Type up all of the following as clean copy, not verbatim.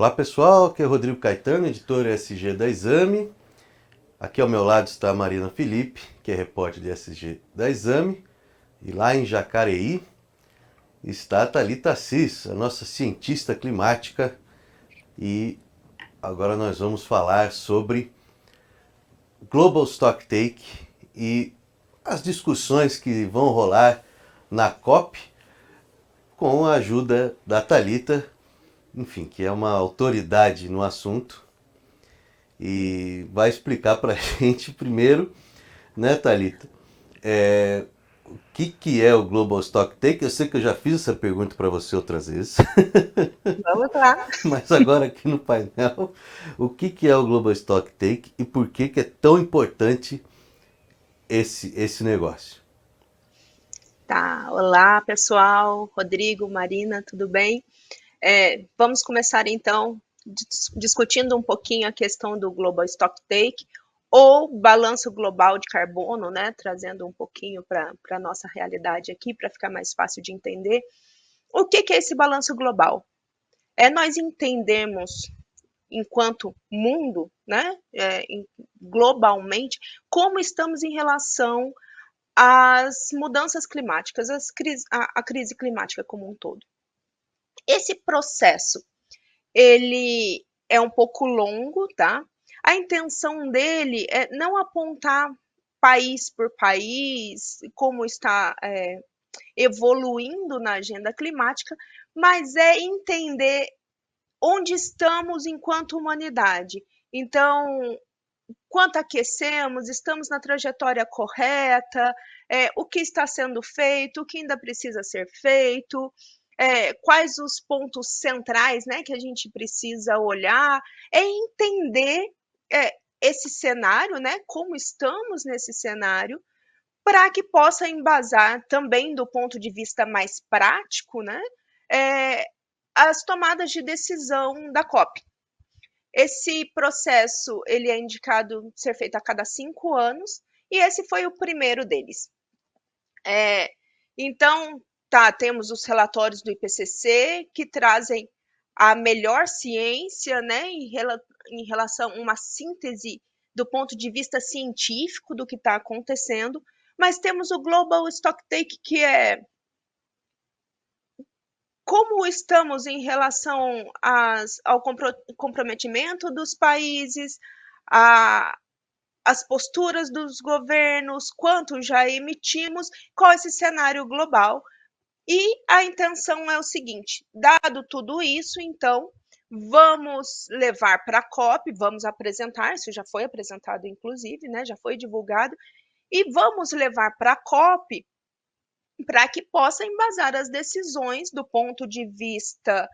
Olá pessoal, aqui é Rodrigo Caetano, editor SG da Exame. Aqui ao meu lado está a Marina Felipe, que é repórter de SG da Exame. E lá em Jacareí está a Thalita Assis, a nossa cientista climática. E agora nós vamos falar sobre Global Stocktake e as discussões que vão rolar na COP com a ajuda da Thalita, enfim, que é uma autoridade no assunto e vai explicar para a gente primeiro, né, Thalita, o que é o Global Stocktake. Eu sei que eu já fiz essa pergunta para você outras vezes, Vamos lá. mas agora aqui no painel, o que é o Global Stocktake e por que é tão importante esse negócio? Tá. Olá, pessoal. Rodrigo, Marina, tudo bem? Vamos começar então discutindo um pouquinho a questão do Global Stocktake ou balanço global de carbono, né? Trazendo um pouquinho para a nossa realidade aqui, para ficar mais fácil de entender. O que é esse balanço global? É nós entendermos, enquanto mundo, né? Globalmente, como estamos em relação as mudanças climáticas, a crise climática como um todo. Esse processo, ele é um pouco longo, tá? A intenção dele é não apontar país por país, como está evoluindo na agenda climática, mas é entender onde estamos enquanto humanidade. Então, quanto aquecemos, estamos na trajetória correta, o que está sendo feito, o que ainda precisa ser feito, quais os pontos centrais, né, que a gente precisa olhar, é entender esse cenário, né, como estamos nesse cenário, para que possa embasar também do ponto de vista mais prático, né, é, as tomadas de decisão da COP. Esse processo ele é indicado ser feito a cada 5 anos e esse foi o primeiro deles. É, então, tá, temos os relatórios do IPCC que trazem a melhor ciência, né, em relação a uma síntese do ponto de vista científico do que está acontecendo, mas temos o Global Stocktake, que é como estamos em relação ao comprometimento dos países, a, as posturas dos governos, quanto já emitimos, qual é esse cenário global. E a intenção é o seguinte: dado tudo isso, então, vamos levar para a COP, vamos apresentar, isso já foi apresentado, inclusive, né, já foi divulgado, e vamos levar para a COP para que possa embasar as decisões do ponto de vista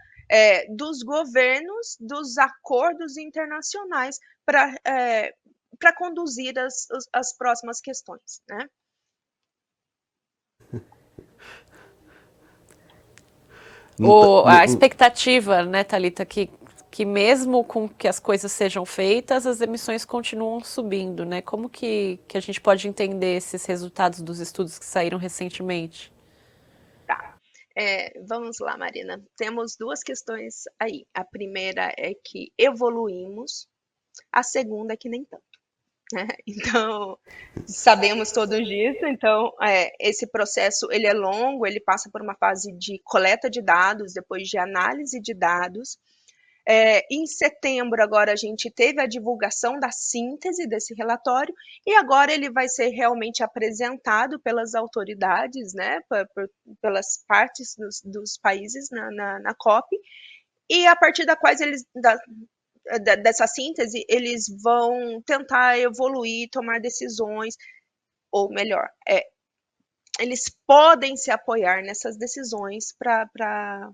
dos governos, dos acordos internacionais para conduzir as próximas questões, né? No- A expectativa, né, Thalita, que mesmo com que as coisas sejam feitas, as emissões continuam subindo, né? Como que a gente pode entender esses resultados dos estudos que saíram recentemente? Tá. Vamos lá, Marina. Temos duas questões aí. A primeira é que evoluímos, a segunda é que nem tanto. Né? Então, sabemos todos disso. Então, esse processo ele é longo, ele passa por uma fase de coleta de dados, depois de análise de dados. Em setembro, agora, a gente teve a divulgação da síntese desse relatório e agora ele vai ser realmente apresentado pelas autoridades, né, pelas partes dos países na COP, e a partir da quais dessa síntese, eles vão tentar evoluir, tomar decisões, ou melhor, eles podem se apoiar nessas decisões para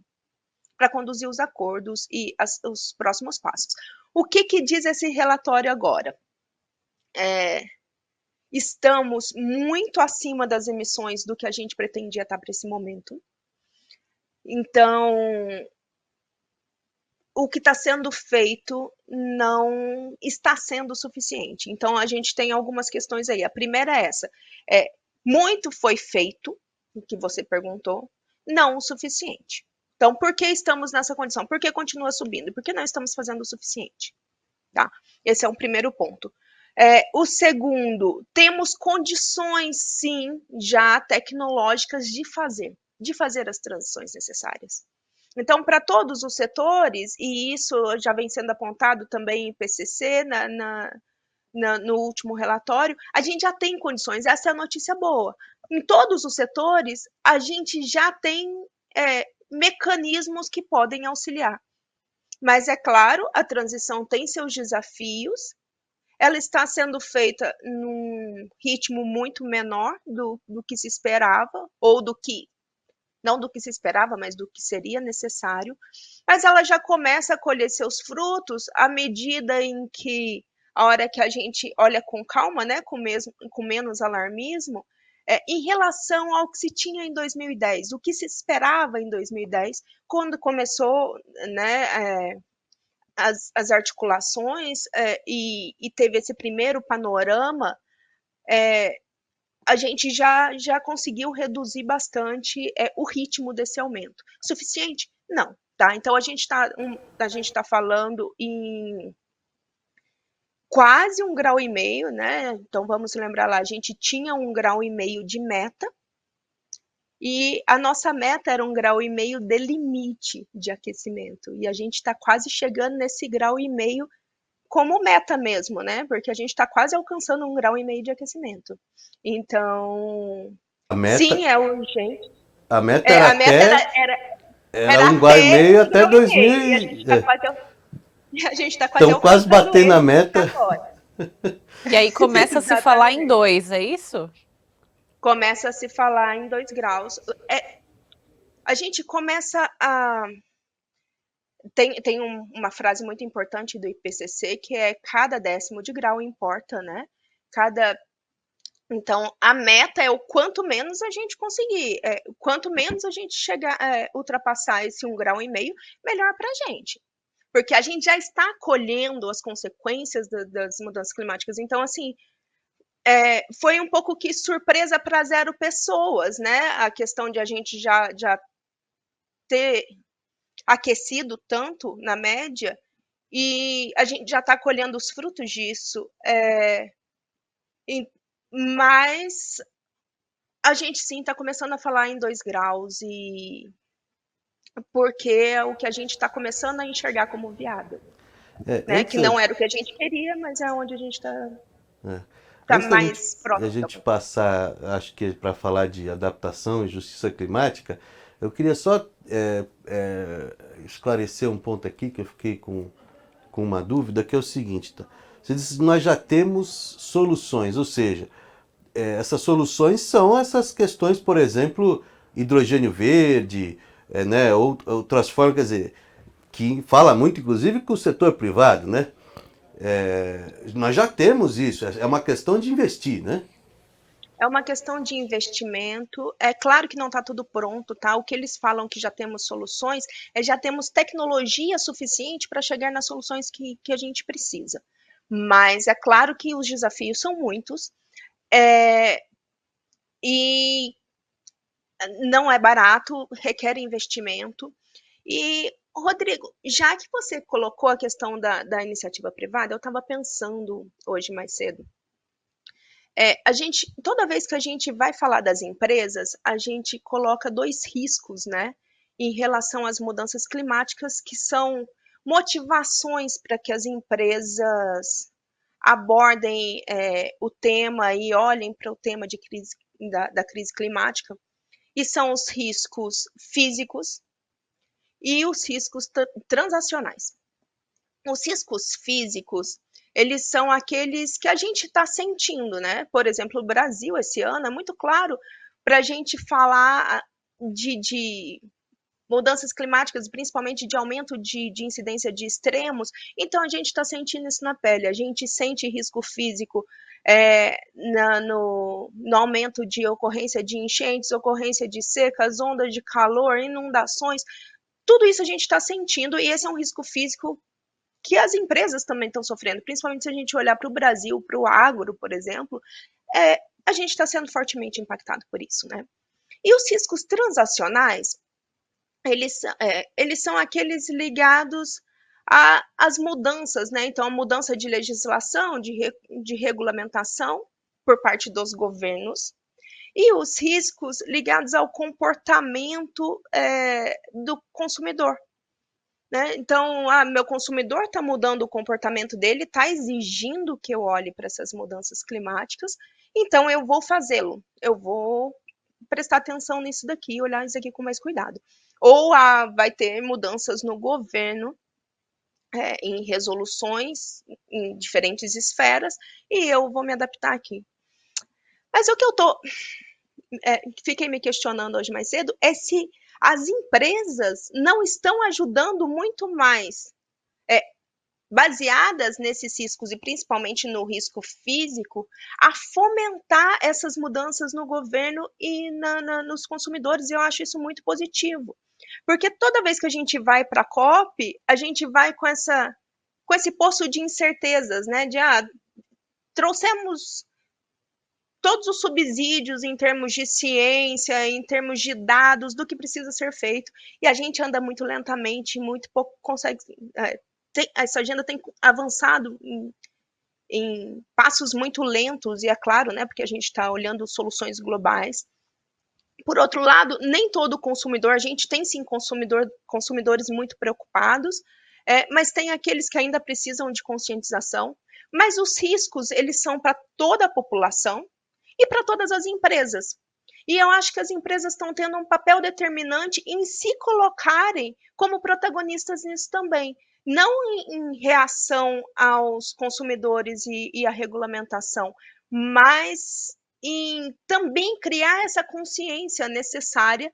conduzir os acordos e os próximos passos. O que diz esse relatório agora? Estamos muito acima das emissões do que a gente pretendia estar para esse momento. Então, o que está sendo feito não está sendo suficiente. Então, a gente tem algumas questões aí. A primeira é essa: muito foi feito, o que você perguntou, não o suficiente. Então, por que estamos nessa condição? Por que continua subindo? Porque não estamos fazendo o suficiente. Tá? Esse é o primeiro ponto. O segundo, temos condições, sim, já tecnológicas de fazer as transições necessárias. Então, para todos os setores, e isso já vem sendo apontado também em PCC, no último relatório, a gente já tem condições, essa é a notícia boa. Em todos os setores, a gente já tem mecanismos que podem auxiliar. Mas, é claro, a transição tem seus desafios, ela está sendo feita num ritmo muito menor do que se esperava, ou não do que se esperava, mas do que seria necessário, mas ela já começa a colher seus frutos à medida em que, a hora que a gente olha com calma, né, com menos alarmismo, em relação ao que se tinha em 2010, o que se esperava em 2010, quando começou, né, as articulações e teve esse primeiro panorama, a gente já conseguiu reduzir bastante o ritmo desse aumento. Suficiente? Não. Tá? Então, a gente tá falando em quase 1,5 grau, né? Então, vamos lembrar lá, a gente tinha 1,5 grau de meta, e a nossa meta era 1,5 grau de limite de aquecimento. E a gente está quase chegando nesse 1,5 grau como meta mesmo, né? Porque a gente está quase alcançando 1,5 grau de aquecimento. Então, A meta, sim, é urgente. a meta era A meta era era 1,5 grau até 1,5 até grau, 2000 e a gente está quase Estão quase alcançando batendo a ele meta. agora. E aí começa a se falar em 2, é isso? Começa a se falar em 2 graus. A gente começa a... Tem uma frase muito importante do IPCC, que é cada 10º de grau importa, né? Então, a meta é o quanto menos a gente conseguir. Quanto menos a gente chegar, ultrapassar esse 1,5 grau, melhor para a gente. Porque a gente já está colhendo as consequências das mudanças climáticas. Então, assim, foi um pouco que surpresa para 0 pessoas, né? A questão de a gente já ter aquecido tanto na média, e a gente já está colhendo os frutos disso. Mas a gente sim está começando a falar em 2 graus, porque é o que a gente está começando a enxergar como viável. Né? Que não era o que a gente queria, mas é onde a gente está mais próximo. A gente passar, acho que para falar de adaptação e justiça climática, eu queria só esclarecer um ponto aqui que eu fiquei com uma dúvida, que é o seguinte. Tá? Você disse que nós já temos soluções, ou seja, essas soluções são essas questões, por exemplo, hidrogênio verde, né, outras formas, quer dizer, que fala muito, inclusive, com o setor privado, né? Nós já temos isso, é uma questão de investir, né? É uma questão de investimento. É claro que não está tudo pronto, tá? O que eles falam que já temos soluções, já temos tecnologia suficiente para chegar nas soluções que a gente precisa. Mas é claro que os desafios são muitos, e não é barato, requer investimento. E, Rodrigo, já que você colocou a questão da iniciativa privada, eu estava pensando hoje mais cedo. Toda vez que a gente vai falar das empresas, a gente coloca 2 riscos, né, em relação às mudanças climáticas, que são motivações para que as empresas abordem o tema e olhem para o tema da crise climática, e são os riscos físicos e os riscos transacionais. Os riscos físicos, eles são aqueles que a gente está sentindo, né? Por exemplo, o Brasil, esse ano, é muito claro para a gente falar de mudanças climáticas, principalmente de aumento de incidência de extremos. Então, a gente está sentindo isso na pele. A gente sente risco físico no aumento de ocorrência de enchentes, ocorrência de secas, ondas de calor, inundações. Tudo isso a gente está sentindo, e esse é um risco físico que as empresas também estão sofrendo, principalmente se a gente olhar para o Brasil, para o agro, por exemplo, a gente está sendo fortemente impactado por isso, né? E os riscos transacionais eles são aqueles ligados às mudanças, né? Então, a mudança de legislação, de regulamentação por parte dos governos, e os riscos ligados ao comportamento do consumidor. Né? Então, meu consumidor está mudando o comportamento dele, está exigindo que eu olhe para essas mudanças climáticas, então eu vou fazê-lo, eu vou prestar atenção nisso daqui, olhar isso aqui com mais cuidado. Ou vai ter mudanças no governo, em resoluções, em diferentes esferas, e eu vou me adaptar aqui. Mas o que eu fiquei me questionando hoje mais cedo é se as empresas não estão ajudando muito mais, baseadas nesses riscos e principalmente no risco físico, a fomentar essas mudanças no governo e nos consumidores. E eu acho isso muito positivo. Porque toda vez que a gente vai para a COP, a gente vai com esse poço de incertezas, né? Trouxemos todos os subsídios em termos de ciência, em termos de dados, do que precisa ser feito, e a gente anda muito lentamente, muito pouco consegue. Essa agenda tem avançado em passos muito lentos, e é claro, né, porque a gente está olhando soluções globais. Por outro lado, nem todo consumidor, a gente tem sim consumidores muito preocupados, mas tem aqueles que ainda precisam de conscientização, mas os riscos, eles são para toda a população, e para todas as empresas. E eu acho que as empresas estão tendo um papel determinante em se colocarem como protagonistas nisso também. Não em reação aos consumidores e à regulamentação, mas em também criar essa consciência necessária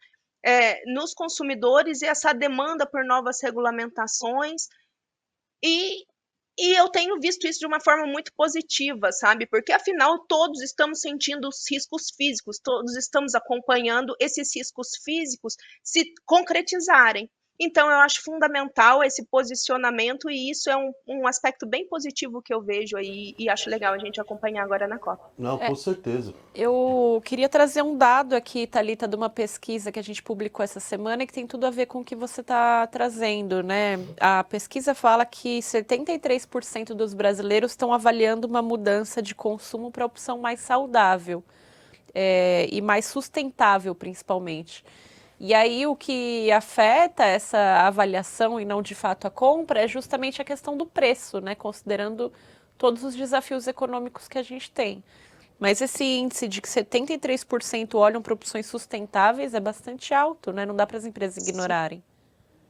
nos consumidores e essa demanda por novas regulamentações. E eu tenho visto isso de uma forma muito positiva, sabe? Porque afinal todos estamos sentindo os riscos físicos, todos estamos acompanhando esses riscos físicos se concretizarem. Então eu acho fundamental esse posicionamento e isso é um aspecto bem positivo que eu vejo aí e acho legal a gente acompanhar agora na Copa. Não, com certeza. Eu queria trazer um dado aqui, Thalita, de uma pesquisa que a gente publicou essa semana e que tem tudo a ver com o que você está trazendo, né? A pesquisa fala que 73% dos brasileiros estão avaliando uma mudança de consumo para opção mais saudável e mais sustentável, principalmente. E aí o que afeta essa avaliação e não de fato a compra é justamente a questão do preço, né? Considerando todos os desafios econômicos que a gente tem. Mas esse índice de que 73% olham para opções sustentáveis é bastante alto, né? Não dá para as empresas ignorarem.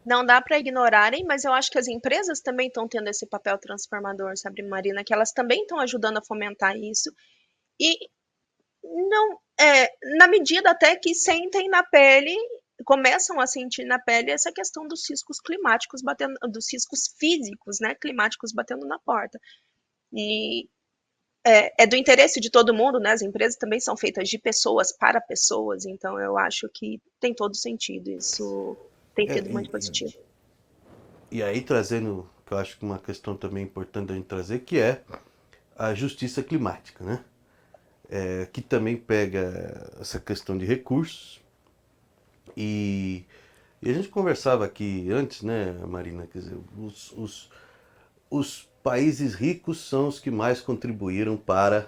Não dá para ignorarem, mas eu acho que as empresas também estão tendo esse papel transformador, sabe, Marina? Que elas também estão ajudando a fomentar isso. E não, na medida até que sentem na pele, começam a sentir na pele essa questão dos riscos climáticos batendo, dos riscos físicos, né, climáticos batendo na porta. E é do interesse de todo mundo, né? As empresas também são feitas de pessoas para pessoas, então eu acho que tem todo sentido. Isso tem sido muito positivo. E aí trazendo, que eu acho que uma questão também importante a gente trazer, que é a justiça climática, né? Que também pega essa questão de recursos. E a gente conversava aqui antes, né, Marina? Quer dizer, os países ricos são os que mais contribuíram para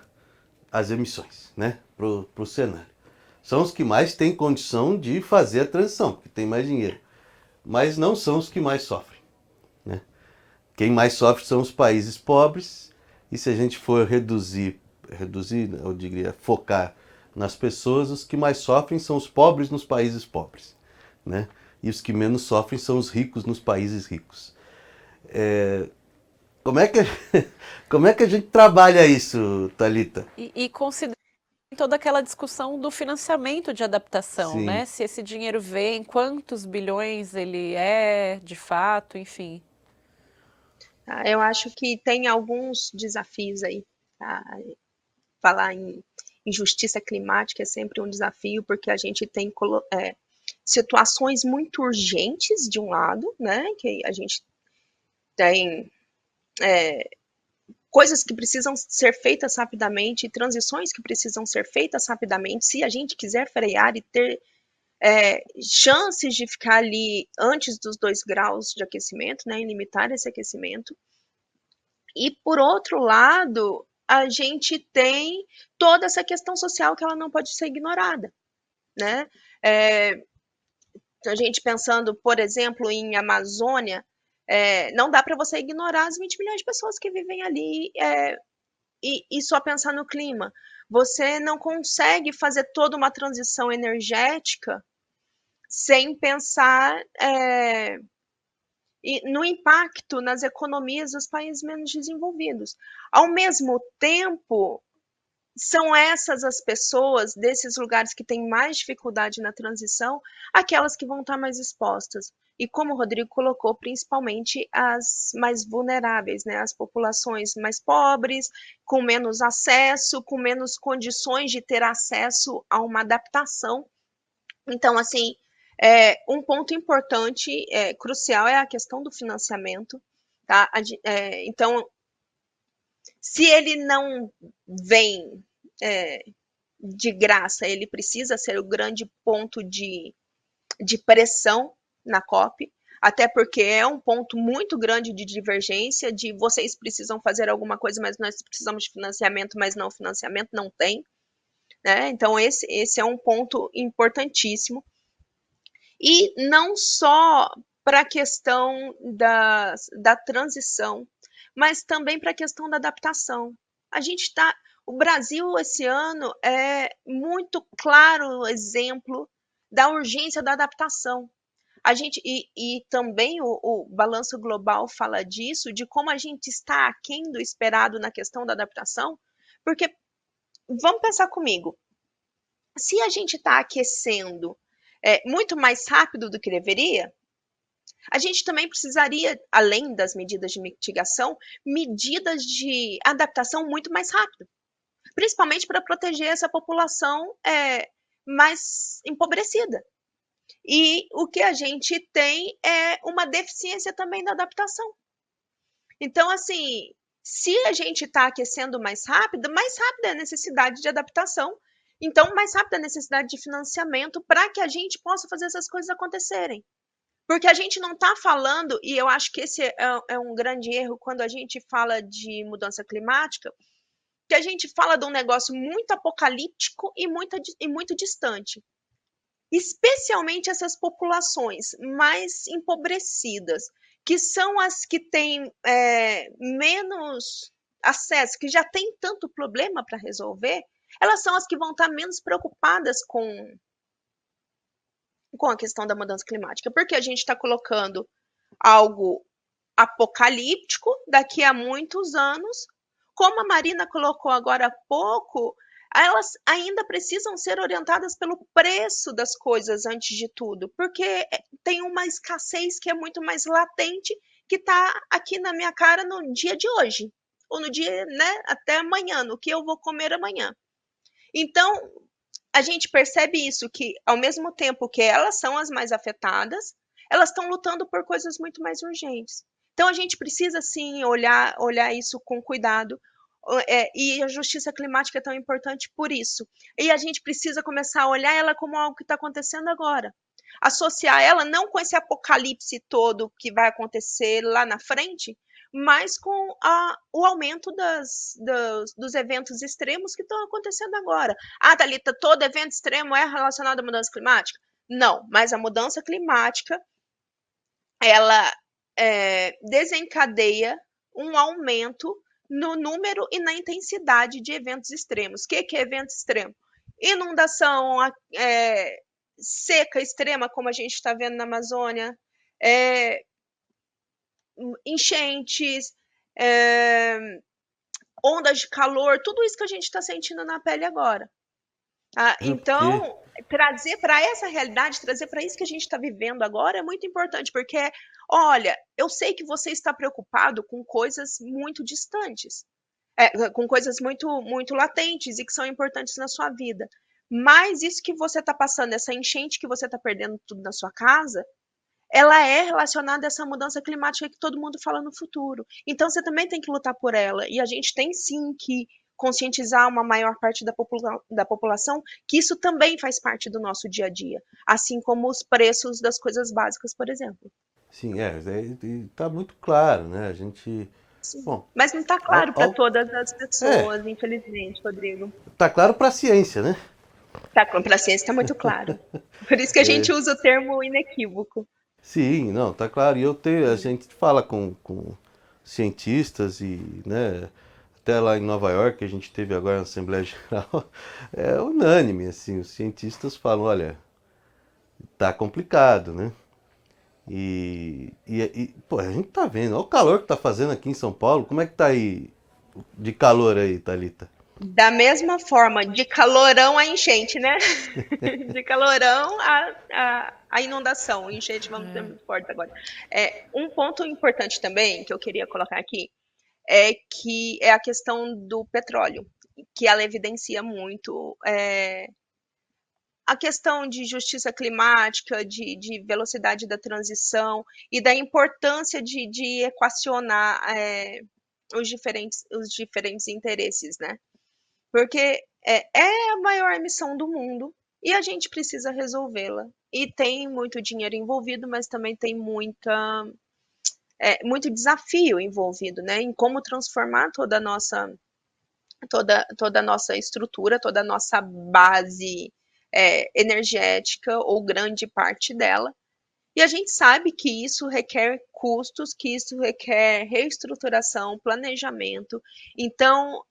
as emissões, né? Para o cenário. São os que mais têm condição de fazer a transição, porque tem mais dinheiro. Mas não são os que mais sofrem, né? Quem mais sofre são os países pobres. E se a gente for reduzir, eu diria, focar nas pessoas, os que mais sofrem são os pobres nos países pobres, né? E os que menos sofrem são os ricos nos países ricos. Como é que a gente trabalha isso, Thalita? E considera toda aquela discussão do financiamento de adaptação, Sim. né? Se esse dinheiro vem, quantos bilhões ele é, de fato, enfim. Eu acho que tem alguns desafios aí. Tá? Falar em justiça climática é sempre um desafio, porque a gente tem situações muito urgentes, de um lado, né? Que a gente tem coisas que precisam ser feitas rapidamente, transições que precisam ser feitas rapidamente, se a gente quiser frear e ter chances de ficar ali antes dos 2 graus de aquecimento, né, em limitar esse aquecimento. E, por outro lado, a gente tem toda essa questão social que ela não pode ser ignorada, né? A gente pensando, por exemplo, em Amazônia, não dá para você ignorar as 20 milhões de pessoas que vivem ali e só pensar no clima. Você não consegue fazer toda uma transição energética sem pensar no impacto nas economias dos países menos desenvolvidos. Ao mesmo tempo, são essas as pessoas desses lugares que têm mais dificuldade na transição, aquelas que vão estar mais expostas. E como o Rodrigo colocou, principalmente as mais vulneráveis, né? As populações mais pobres, com menos acesso, com menos condições de ter acesso a uma adaptação. Então, assim, um ponto importante, crucial, é a questão do financiamento. Tá? Então, se ele não vem de graça, ele precisa ser o grande ponto de pressão na COP, até porque é um ponto muito grande de divergência, de vocês precisam fazer alguma coisa, mas nós precisamos de financiamento, mas não, financiamento não tem. Né? Então, esse é um ponto importantíssimo. E não só para a questão da transição, mas também para a questão da adaptação. O Brasil, esse ano, é muito claro exemplo da urgência da adaptação. E também o Balanço Global fala disso, de como a gente está aquém do esperado na questão da adaptação, porque, vamos pensar comigo, se a gente está aquecendo muito mais rápido do que deveria, a gente também precisaria, além das medidas de mitigação, medidas de adaptação muito mais rápido, principalmente para proteger essa população mais empobrecida. E o que a gente tem é uma deficiência também da adaptação. Então, assim, se a gente está aquecendo mais rápido é a necessidade de adaptação. Então, mais rápido é a necessidade de financiamento para que a gente possa fazer essas coisas acontecerem. Porque a gente não está falando, e eu acho que esse é um grande erro quando a gente fala de mudança climática, que a gente fala de um negócio muito apocalíptico e muito distante. Especialmente essas populações mais empobrecidas, que são as que têm menos acesso, que já têm tanto problema para resolver, elas são as que vão estar menos preocupadas com a questão da mudança climática, porque a gente está colocando algo apocalíptico daqui a muitos anos, como a Marina colocou agora há pouco, elas ainda precisam ser orientadas pelo preço das coisas antes de tudo, porque tem uma escassez que é muito mais latente, que está aqui na minha cara no dia de hoje, ou no dia, né, até amanhã, no que eu vou comer amanhã. Então, a gente percebe isso, que ao mesmo tempo que elas são as mais afetadas, elas estão lutando por coisas muito mais urgentes. Então, a gente precisa, sim, olhar isso com cuidado, e a justiça climática é tão importante por isso. E a gente precisa começar a olhar ela como algo que está acontecendo agora. Associar ela não com esse apocalipse todo que vai acontecer lá na frente, mas com o aumento dos eventos extremos que estão acontecendo agora. Ah, Thalita, todo evento extremo é relacionado à mudança climática? Não, mas a mudança climática, ela desencadeia um aumento no número e na intensidade de eventos extremos. O que é evento extremo? Inundação, seca extrema, como a gente está vendo na Amazônia, enchentes, ondas de calor, tudo isso que a gente está sentindo na pele agora. Então, trazer para essa realidade, trazer para isso que a gente está vivendo agora é muito importante, porque, olha, eu sei que você está preocupado com coisas muito distantes, com coisas muito, muito latentes e que são importantes na sua vida, mas isso que você está passando, essa enchente que você está perdendo tudo na sua casa, ela é relacionada a essa mudança climática que todo mundo fala no futuro. Então, você também tem que lutar por ela. E a gente tem, sim, que conscientizar uma maior parte da população que isso também faz parte do nosso dia a dia, assim como os preços das coisas básicas, por exemplo. Sim, tá muito claro, né? A gente, Sim. bom, Mas não está ao, claro para ao- todas as é, pessoas, infelizmente, Rodrigo. tá claro para a ciência, né? Tá, para a ciência está muito claro. Por isso que a gente É, usa o termo inequívoco. sim, não, tá claro. A gente fala com cientistas e, né, até lá em Nova York, a gente teve agora na Assembleia Geral, é unânime, assim, os cientistas falam, olha, tá complicado, né? Pô, a gente tá vendo, olha o calor que tá fazendo aqui em São Paulo, como é que tá aí de calor aí, Thalita? Da mesma forma, de calorão a enchente, né? De calorão a inundação. Enchente, vamos ter muito forte agora. Um ponto importante também que eu queria colocar aqui é que é a questão do petróleo, que ela evidencia muito a questão de justiça climática, de velocidade da transição e da importância de equacionar os diferentes interesses, né? Porque é a maior emissão do mundo e a gente precisa resolvê-la. E tem muito dinheiro envolvido, mas também tem muito desafio envolvido, né? Em como transformar toda a nossa estrutura, toda a nossa base energética, ou grande parte dela. E a gente sabe que isso requer custos, que isso requer reestruturação, planejamento. Então,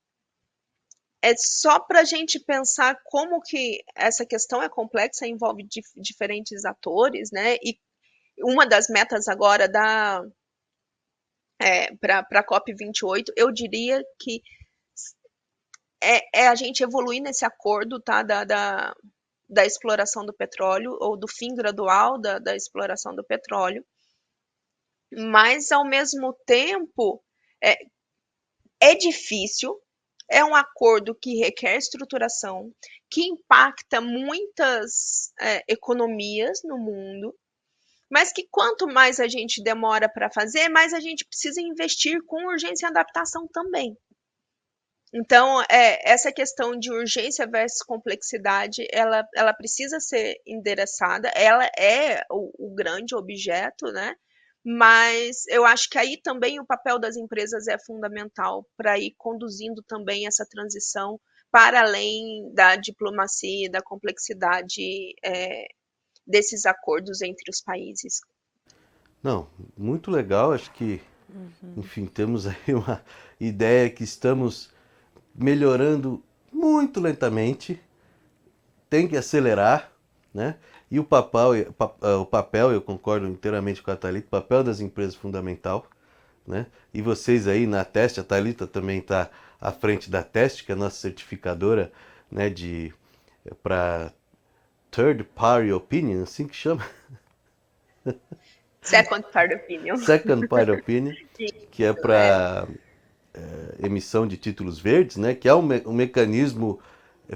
é só para a gente pensar como que essa questão é complexa, envolve diferentes atores, né? E uma das metas agora para a COP28, eu diria que é a gente evoluir nesse acordo, tá? Da exploração do petróleo, ou do fim gradual da exploração do petróleo, mas ao mesmo tempo é, é difícil, é um acordo que requer estruturação, que impacta muitas economias no mundo, mas que quanto mais a gente demora para fazer, mais a gente precisa investir com urgência e adaptação também. Então, essa questão de urgência versus complexidade, ela precisa ser endereçada, ela é o grande objeto, né? Mas eu acho que aí também o papel das empresas é fundamental para ir conduzindo também essa transição para além da diplomacia e da complexidade desses acordos entre os países. Não, muito legal, acho que, enfim, temos aí uma ideia que estamos melhorando muito lentamente, tem que acelerar, né? E o papel, eu concordo inteiramente com a Thalita, o papel das empresas é fundamental, né? E vocês aí na Teste, a Thalita também está à frente da Teste, que é a nossa certificadora, né, para Third Party Opinion, assim que chama, Second third opinion. Second Party Opinion, que é Isso, para emissão de títulos verdes, né, que é um mecanismo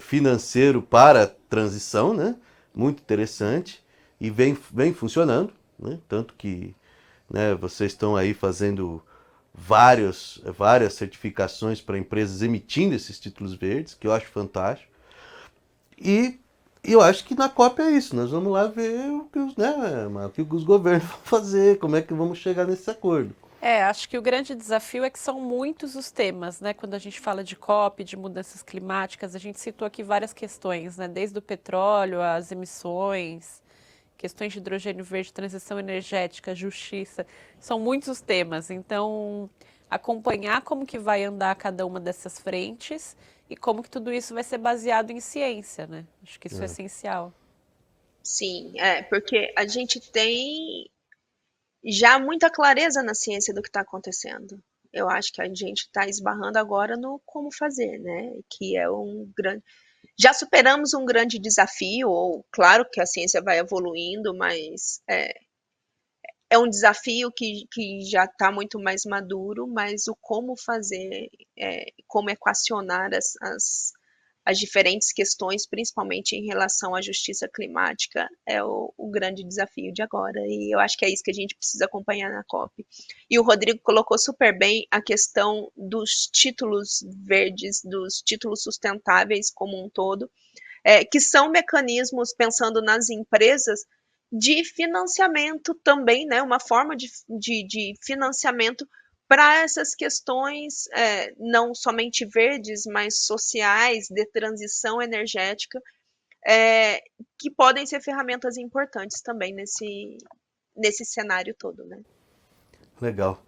financeiro para transição, né, muito interessante e vem funcionando, né, tanto que, né, vocês estão aí fazendo várias certificações para empresas emitindo esses títulos verdes, que eu acho fantástico. E eu acho que na COP é isso, nós vamos lá ver o que os governos vão fazer, como é que vamos chegar nesse acordo. Acho que o grande desafio é que são muitos os temas, né? Quando a gente fala de COP, de mudanças climáticas, a gente citou aqui várias questões, né? Desde o petróleo, as emissões, questões de hidrogênio verde, transição energética, justiça, são muitos os temas. Então, acompanhar como que vai andar cada uma dessas frentes e como que tudo isso vai ser baseado em ciência, né? Acho que isso é essencial. sim, porque a gente tem já muita clareza na ciência do que está acontecendo. Eu acho que a gente está esbarrando agora no como fazer, né? Que é um grande. Já superamos um grande desafio, ou claro que a ciência vai evoluindo, mas é um desafio que já está muito mais maduro, mas o como fazer, como equacionar as diferentes questões, principalmente em relação à justiça climática, é o grande desafio de agora, e eu acho que é isso que a gente precisa acompanhar na COP. E o Rodrigo colocou super bem a questão dos títulos verdes, dos títulos sustentáveis como um todo, que são mecanismos, pensando nas empresas, de financiamento também, né, uma forma de financiamento para essas questões, não somente verdes, mas sociais, de transição energética, que podem ser ferramentas importantes também nesse cenário todo, né? Legal.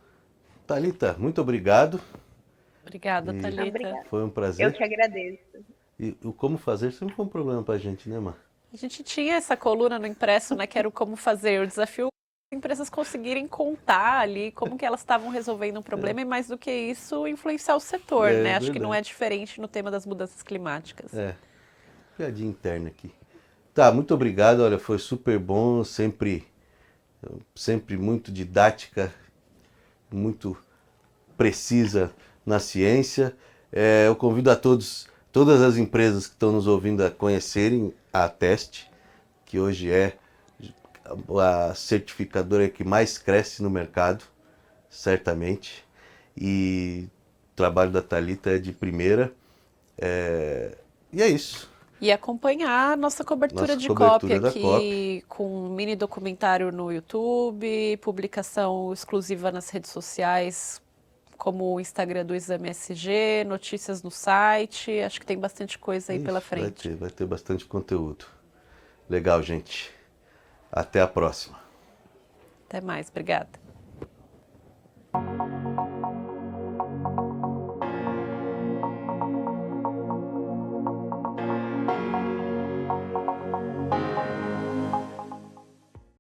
Thalita, muito obrigado. Obrigada, E Thalita. Obrigada. foi um Eu prazer. que agradeço. E o como fazer sempre foi um problema pra gente, né, Mar? A gente tinha essa coluna no impresso, né, que era o como fazer. O desafio as empresas conseguirem contar ali como que elas estavam resolvendo um problema e, mais do que isso, influenciar o setor, né? Acho que não é diferente no tema das mudanças climáticas. Piadinha interna aqui. Tá, muito obrigado. Olha, foi super bom, sempre muito didática, muito precisa na ciência. Eu convido a todas as empresas que estão nos ouvindo a conhecerem a Ateste, que hoje é a certificadora que mais cresce no mercado, certamente. E o trabalho da Thalita é de primeira. E é isso. E acompanhar a nossa cobertura de COP aqui, com um mini documentário no YouTube, publicação exclusiva nas redes sociais, como o Instagram do Exame SG, notícias no site. Acho que tem bastante coisa aí pela frente. Vai ter bastante conteúdo. Legal, gente. Até a próxima. Até mais, obrigada.